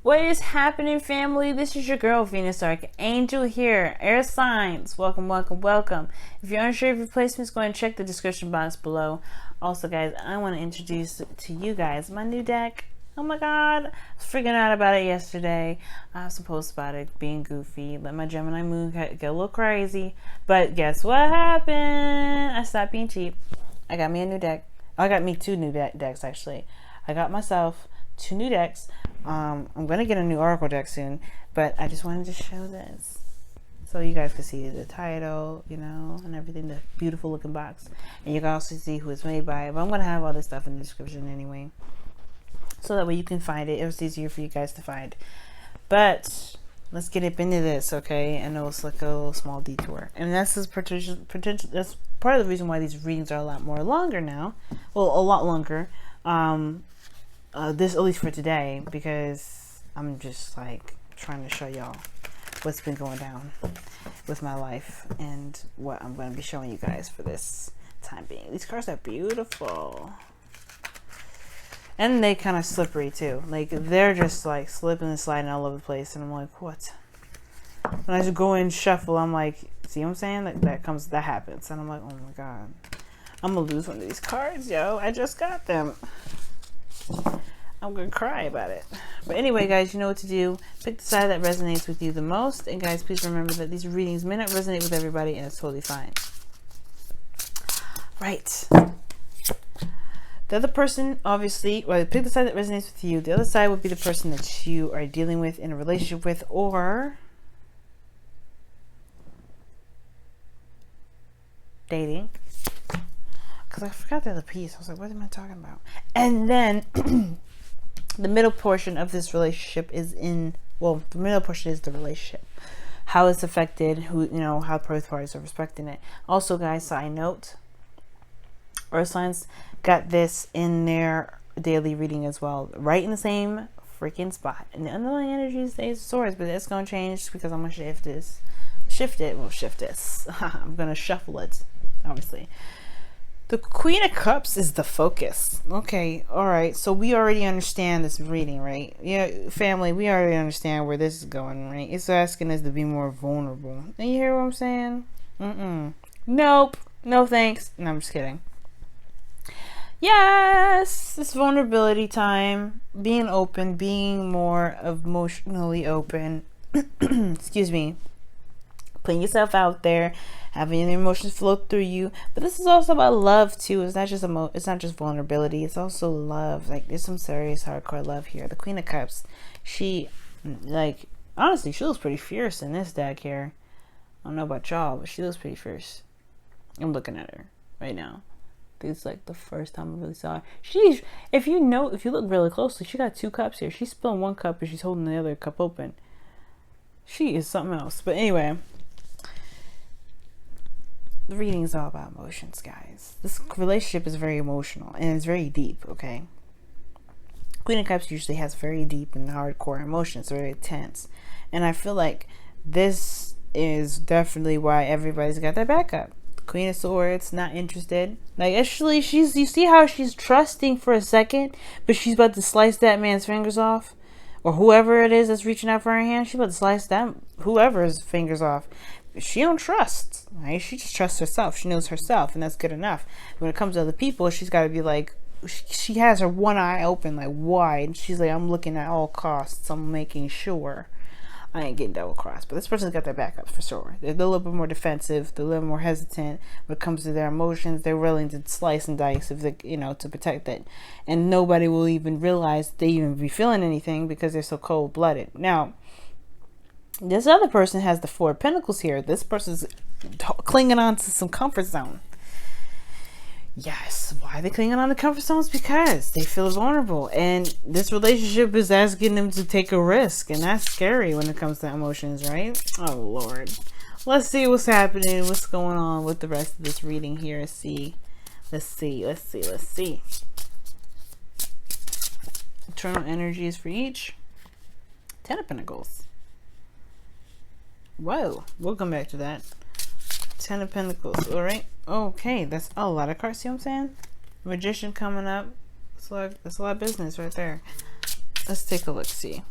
What is happening, family? This is your girl, Venus Archangel here. Air signs, welcome, welcome, welcome. If you're unsure of your placements, go ahead and check the description box below. Also, guys, I want to introduce to you guys my new deck. Oh my god, I was freaking out about it yesterday. I have some posts about it being goofy. Let my Gemini moon get a little crazy. But guess what happened? I stopped being cheap. I got me a new deck. I got me two new decks, actually. I got myself two new decks. I'm gonna get a new Oracle deck soon, but I just wanted to show this so you guys can see the title, you know, and everything, the beautiful looking box, and you can also see who it's made by. But I'm gonna have all this stuff in the description anyway, so that way you can find it. It was easier for you guys to find. But let's get up into this, okay? I know it's like a little small detour, and that's potential. That's part of the reason why these readings are a lot more longer now. Well, a lot longer. This, at least for today, because I'm just like trying to show y'all what's been going down with my life and what I'm going to be showing you guys for this time being. These cards are beautiful, and they kind of slippery too. Like, they're just like slipping and sliding all over the place, and I'm like, what? When I just go in shuffle, I'm like, see what I'm saying? That happens, and I'm like, oh my god, I'm gonna lose one of these cards, yo. I just got them. I'm gonna cry about it. But anyway, guys, you know what to do. Pick the side that resonates with you the most. And guys, please remember that these readings may not resonate with everybody, and it's totally fine. Right. The other person, obviously, well, pick the side that resonates with you. The other side would be the person that you are dealing with, in a relationship with, or dating. Because I forgot the other piece. I was like, what am I talking about? And then the middle portion of this relationship is the middle portion is the relationship. How it's affected, how both parties are respecting it. Also, guys, side note, Earth signs got this in their daily reading as well. Right in the same freaking spot. And the underlying energy stays swords, but it's going to change because I'm going to shift this. I'm going to shuffle it, obviously. The Queen of Cups is the focus. Okay, alright. So we already understand this reading, right? Yeah, family, we already understand where this is going, right? It's asking us to be more vulnerable. And you hear what I'm saying? Nope. No thanks. No, I'm just kidding. Yes! It's vulnerability time. Being open. Being more emotionally open. Excuse me. Putting yourself out there, having your emotions flow through you. But this is also about love too. It's not just vulnerability. It's also love. Like, there's some serious hardcore love here. The Queen of Cups, she, like, honestly, she looks pretty fierce in this deck here. I don't know about y'all, but she looks pretty fierce. I'm looking at her right now. I think it's like the first time I really saw her. She's, if you look really closely, she got two cups here. She's spilling one cup and she's holding the other cup open. She is something else. But anyway, the reading is all about emotions, guys. This relationship is very emotional and it's very deep, okay? Queen of Cups usually has very deep and hardcore emotions, very intense. And I feel like this is definitely why everybody's got their back up. Queen of Swords, not interested. Like, actually, you see how she's trusting for a second, but she's about to slice that man's fingers off? Or whoever it is that's reaching out for her hand, she's about to slice that whoever's fingers off. She don't trust, right? She just trusts herself. She knows herself, and that's good enough. When it comes to other people, she's got to be like, she has her one eye open, like wide. She's like, I'm looking at all costs. I'm making sure I ain't getting double crossed. But this person's got their back up for sure. They're a little bit more defensive. They're a little more hesitant when it comes to their emotions. They're willing to slice and dice if they, to protect it. And nobody will even realize they even be feeling anything because they're so cold-blooded. Now, this other person has the Four of Pentacles here. This person's clinging on to some comfort zone. Yes. Why are they clinging on to comfort zones? Because they feel vulnerable. And this relationship is asking them to take a risk. And that's scary when it comes to emotions, right? Oh, Lord. Let's see what's happening. What's going on with the rest of this reading here. Let's see. Eternal energies for each. Ten of Pentacles. Whoa, we'll come back to that. Ten of Pentacles. All right. Okay, that's a lot of cards. See what I'm saying? Magician coming up. That's a lot of business right there. Let's take a look. See.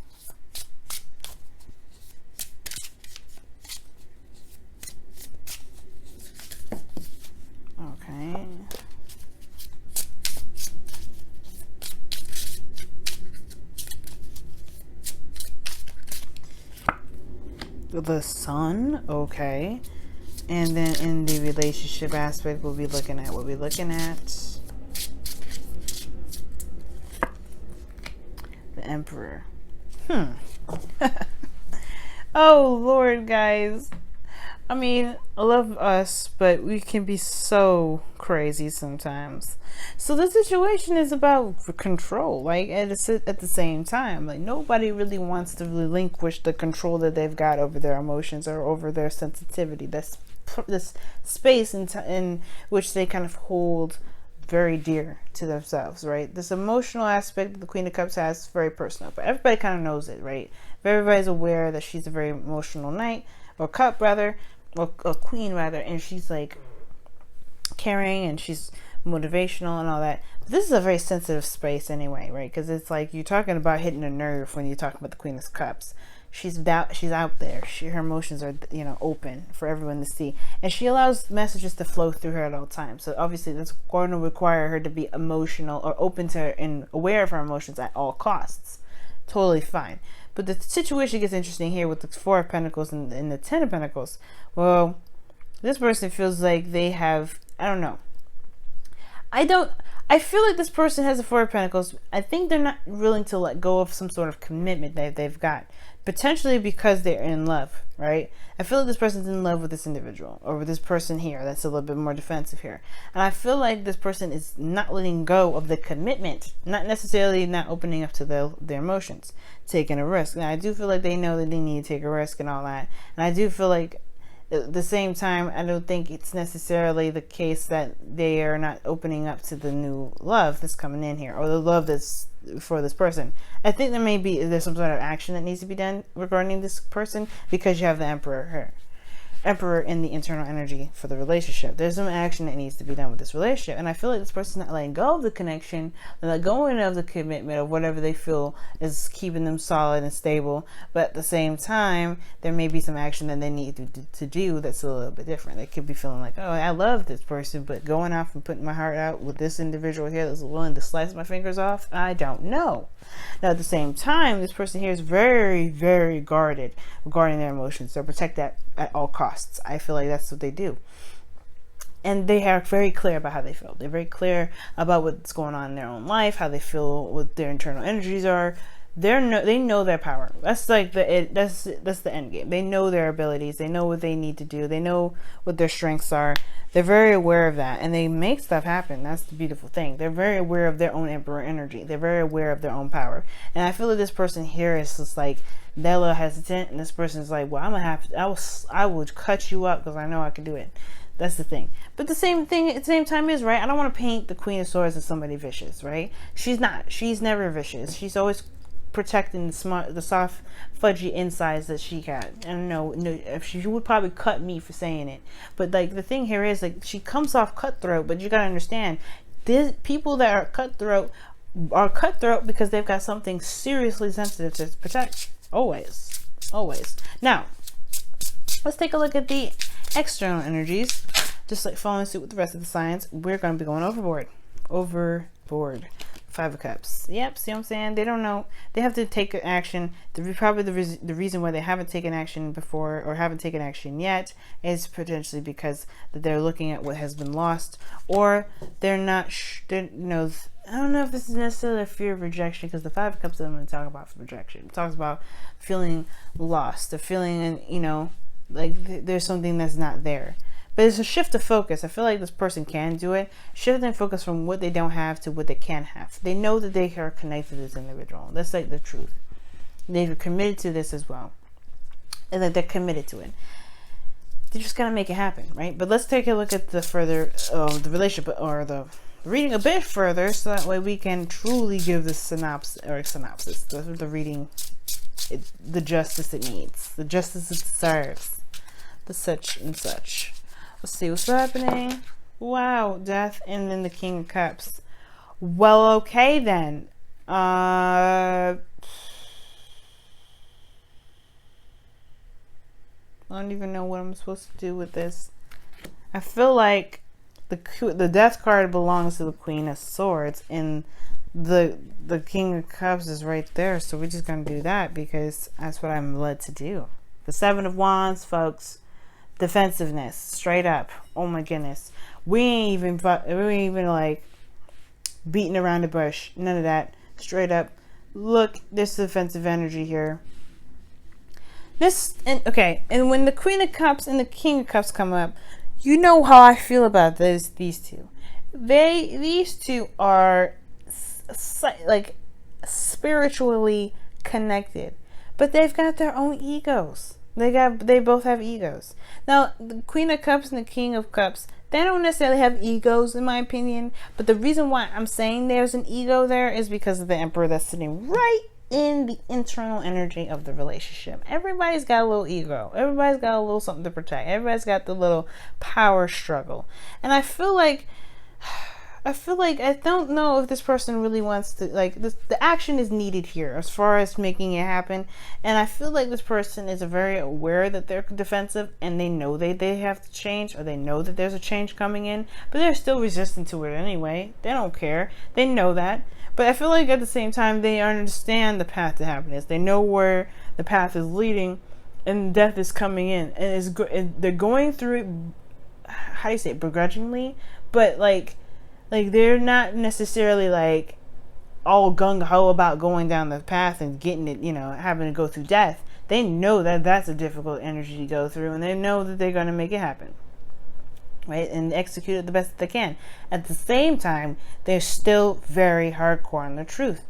the Sun. Okay. And then in the relationship aspect, we'll be looking at the Emperor. Oh, Lord, guys. I mean, I love us, but we can be so crazy sometimes. So the situation is about control, like at the same time. Like, nobody really wants to relinquish the control that they've got over their emotions or over their sensitivity. That's this space in which they kind of hold very dear to themselves, right? This emotional aspect that the Queen of Cups has is very personal, but everybody kind of knows it, right? Everybody's aware that she's a very emotional knight, or cup rather, or queen rather, and she's like caring and she's motivational and all that. But this is a very sensitive space anyway, right? Because it's like you're talking about hitting a nerve when you're talking about the Queen of Cups. She's out there. Her emotions are, open for everyone to see, and she allows messages to flow through her at all times. So obviously, that's going to require her to be emotional or open to her and aware of her emotions at all costs. Totally fine. But the situation gets interesting here with the Four of Pentacles and the Ten of Pentacles. Well, this person feels like they have, I don't know. I feel like this person has the Four of Pentacles. I think they're not willing to let go of some sort of commitment that they've got. Potentially because they're in love, right? I feel like this person's in love with this individual or with this person here that's a little bit more defensive here. And I feel like this person is not letting go of the commitment, not necessarily not opening up to their emotions, taking a risk. And I do feel like they know that they need to take a risk and all that. And I do feel like at the same time, I don't think it's necessarily the case that they are not opening up to the new love that's coming in here, or the love that's for this person. I think there's some sort of action that needs to be done regarding this person, because you have the Emperor in the internal energy for the relationship. There's some action that needs to be done with this relationship, and I feel like this person's not letting go of the connection, they're not going of the commitment of whatever they feel is keeping them solid and stable. But at the same time, there may be some action that they need to do that's a little bit different. They could be feeling like, oh, I love this person, but going off and putting my heart out with this individual here that's willing to slice my fingers off, I don't know. Now at the same time, this person here is very, very guarded regarding their emotions. They'll protect that at all costs. I feel like that's what they do. And they are very clear about how they feel. They're very clear about what's going on in their own life, how they feel, what their internal energies are. They know their power. That's like that's the end game. They know their abilities. They know what they need to do. They know what their strengths are. They're very aware of that, and they make stuff happen. That's the beautiful thing. They're very aware of their own Emperor energy. They're very aware of their own power. And I feel like this person here is just like they're a little hesitant, and this person is like, well, I'm gonna have to, I will cut you up because I know I can do it. That's the thing. But the same thing at the same time is, right, I don't want to paint the Queen of Swords as somebody vicious, right? She's not. She's never vicious. She's always protecting the soft, fudgy insides that she got. And no, if she would probably cut me for saying it. But like the thing here is, like, she comes off cutthroat, but you gotta understand, these people that are cutthroat because they've got something seriously sensitive to protect. Always. Now, let's take a look at the external energies. Just like following suit with the rest of the signs, we're going to be going overboard. Five of Cups. Yep, see what I'm saying? They don't know. They have to take action. Probably the reason why they haven't taken action before or haven't taken action yet is potentially because they're looking at what has been lost, or they're not. I don't know if this is necessarily a fear of rejection, because the Five of Cups I'm going to talk about for rejection. It talks about feeling lost, the feeling, like there's something that's not there. But it's a shift of focus. I feel like this person can do it. Shifting focus from what they don't have to what they can have. They know that they are connected to this individual. That's like the truth. They've committed to this as well. And that they're committed to it. They just gotta make it happen, right? But let's take a look at the further, the relationship, or the reading a bit further, so that way we can truly give the synopsis, the reading, the justice it needs, the justice it deserves, the such and such. Let's see what's happening. Wow, Death, and then the King of Cups. Well, okay then. I don't even know what I'm supposed to do with this. I feel like the Death card belongs to the Queen of Swords, and the King of Cups is right there. So we're just gonna do that because that's what I'm led to do. The Seven of Wands, folks. Defensiveness, straight up. Oh my goodness. We ain't even like beating around the bush. None of that. Straight up. Look, this defensive energy here. And when the Queen of Cups and the King of Cups come up, you know how I feel about these two. These two are like spiritually connected, but they've got their own egos. They both have egos. Now, the Queen of Cups and the King of Cups, they don't necessarily have egos, in my opinion. But the reason why I'm saying there's an ego there is because of the Emperor that's sitting right in the internal energy of the relationship. Everybody's got a little ego. Everybody's got a little something to protect. Everybody's got the little power struggle. And I feel like I don't know if this person really wants to, like, the action is needed here as far as making it happen. And I feel like this person is very aware that they're defensive, and they know they have to change, or they know that there's a change coming in, but they're still resistant to it anyway. They don't care. They know that. But I feel like at the same time, they understand the path to happiness. They know where the path is leading, and death is coming in, and they're going through it, how do you say it, begrudgingly, but like they're not necessarily like all gung-ho about going down the path and getting it, having to go through death. They know that that's a difficult energy to go through, and they know that they're going to make it happen, right, and execute it the best that they can. At the same time, they're still very hardcore on the truth.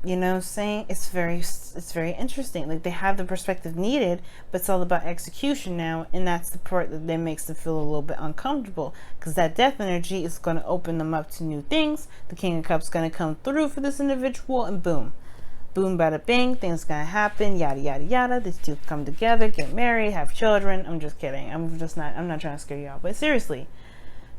You know what I'm saying? It's very interesting. Like, they have the perspective needed, but it's all about execution now, and that's the part that makes them feel a little bit uncomfortable, because that death energy is going to open them up to new things. The King of Cups is going to come through for this individual, and boom, bada bing, things going to happen, yada yada yada. These two come together, get married, have children. I'm just kidding. I'm not trying to scare y'all, but seriously,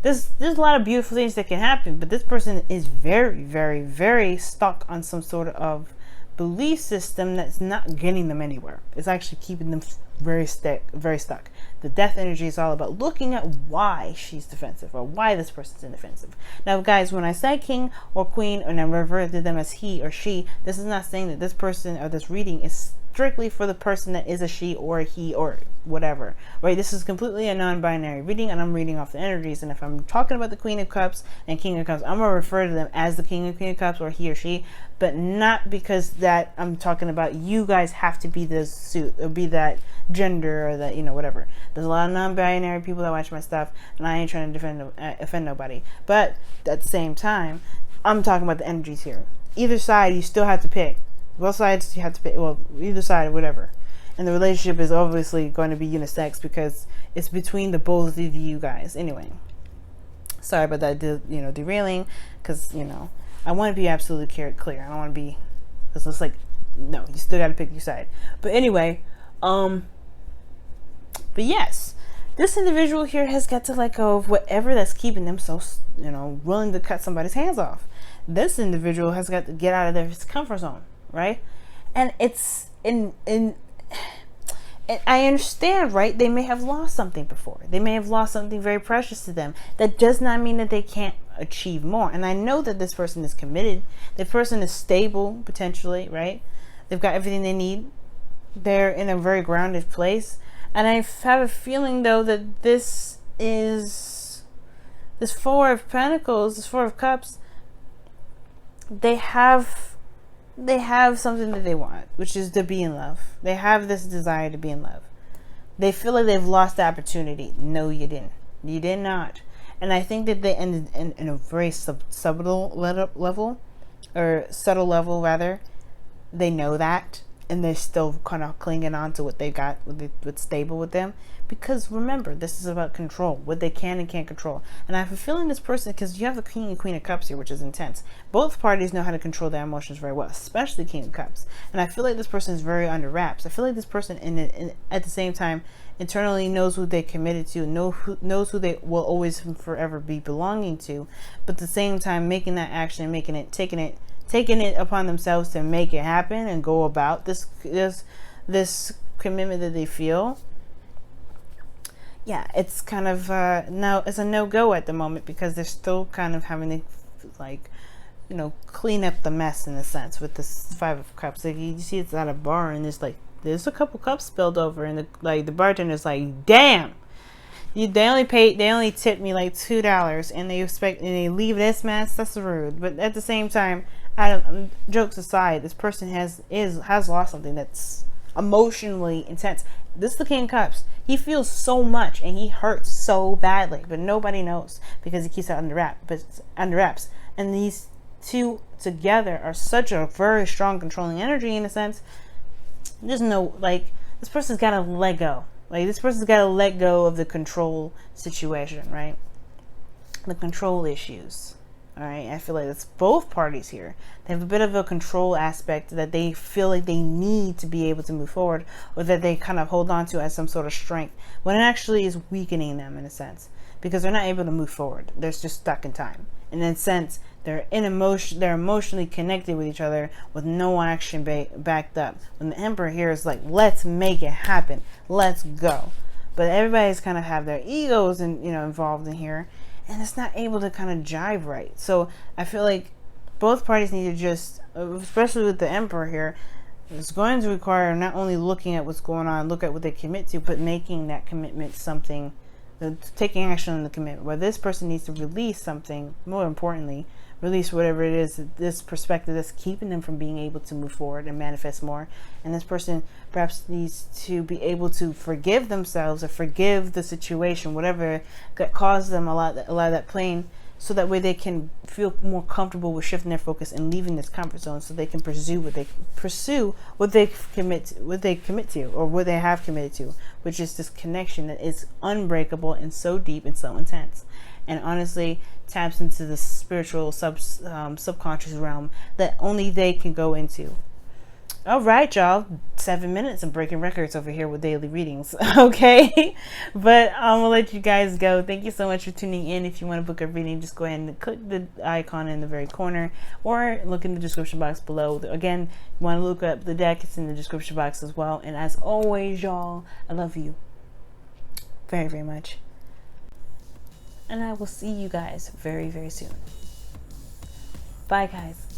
there's a lot of beautiful things that can happen, but this person is very, very, very stuck on some sort of belief system that's not getting them anywhere. It's actually keeping them very stuck. The death energy is all about looking at why she's defensive, or why this person's defensive. Now, guys, when I say king or queen, and I refer to them as he or she, this is not saying that this person or this reading is strictly for the person that is a she or a he or whatever, right? This is completely a non-binary reading, and I'm reading off the energies. And if I'm talking about the Queen of Cups and King of Cups, I'm gonna refer to them as the King and Queen of Cups, or he or she, but not because that I'm talking about you guys have to be this suit or be that gender or that, whatever. There's a lot of non-binary people that watch my stuff, and I ain't trying to offend nobody, but at the same time, I'm talking about the energies here. Either side, you still have to pick. Both sides, you have to pick. Well, either side, whatever. And the relationship is obviously going to be unisex because it's between the both of you guys. Anyway, sorry about that, derailing, because, I want to be absolutely clear. I don't want to be, because it's like, no, you still got to pick your side. But anyway, but yes, this individual here has got to let go of whatever that's keeping them so, willing to cut somebody's hands off. This individual has got to get out of their comfort zone, right? And it's I understand, right? They may have lost something before. They may have lost something very precious to them. That does not mean that they can't achieve more. And I know that this person is committed. The person is stable, potentially, right? They've got everything they need. They're in a very grounded place. And I have a feeling, though, that this Four of Pentacles, this Four of Cups, they have something that they want, which is to be in love. They have this desire to be in love. They feel like they've lost the opportunity. No, you didn't. You did not. And I think that they ended in a very subtle level, rather. They know that, and they're still kind of clinging on to what they got, what's stable with them. Because remember, this is about control, what they can and can't control. And I have a feeling this person, because you have the King and Queen of Cups here, which is intense. Both parties know how to control their emotions very well, especially King of Cups. And I feel like this person is very under wraps. I feel like this person, at the same time, internally knows who they committed to, knows who they will always forever be belonging to. But at the same time, making that action, taking it upon themselves to make it happen and go about this commitment that they feel. Yeah, it's kind of it's a no-go at the moment, because they're still kind of having to clean up the mess, in a sense, with this Five of Cups. Like, you see, it's at a bar, and there's like there's a couple cups spilled over, and the bartender's like, damn, they only tipped me like $2, and they leave this mess. That's rude. But at the same time, jokes aside, this person has lost something that's emotionally intense. This is the King of Cups. He feels so much, and he hurts so badly, but nobody knows because he keeps it under wraps. And these two together are such a very strong controlling energy in a sense. There's no, like, this person's got to let go. Like, this person's got to let go of the control situation, right? The control issues. All right, I feel like it's both parties here. They have a bit of a control aspect that they feel like they need to be able to move forward, or that they kind of hold on to as some sort of strength, when it actually is weakening them in a sense, because they're not able to move forward. They're just stuck in time. And in a sense, they're emotionally connected with each other with no action backed up. When the Emperor here is like, let's make it happen, let's go. But everybody's kind of have their egos and involved in here, and it's not able to kind of jive right. So I feel like both parties need to just, especially with the Emperor here, it's going to require not only looking at what's going on, look at what they commit to, but making that commitment something, taking action on the commitment. Where this person needs to release something, more importantly, release whatever it is, this perspective that's keeping them from being able to move forward and manifest more. And this person perhaps needs to be able to forgive themselves or forgive the situation, whatever that caused them a lot of that pain, so that way they can feel more comfortable with shifting their focus and leaving this comfort zone, so they can pursue what they commit to, or what they have committed to, which is this connection that is unbreakable and so deep and so intense, and honestly taps into the spiritual subconscious realm that only they can go into. All right, y'all, 7 minutes and breaking records over here with daily readings. Okay, but I'm gonna let you guys go. Thank you so much for tuning in. If you want to book a reading, just go ahead and click the icon in the very corner, or look in the description box below. Again, you want to look up the deck, it's in the description box as well. And as always, y'all, I love you very, very much, and I will see you guys very, very soon. Bye, guys.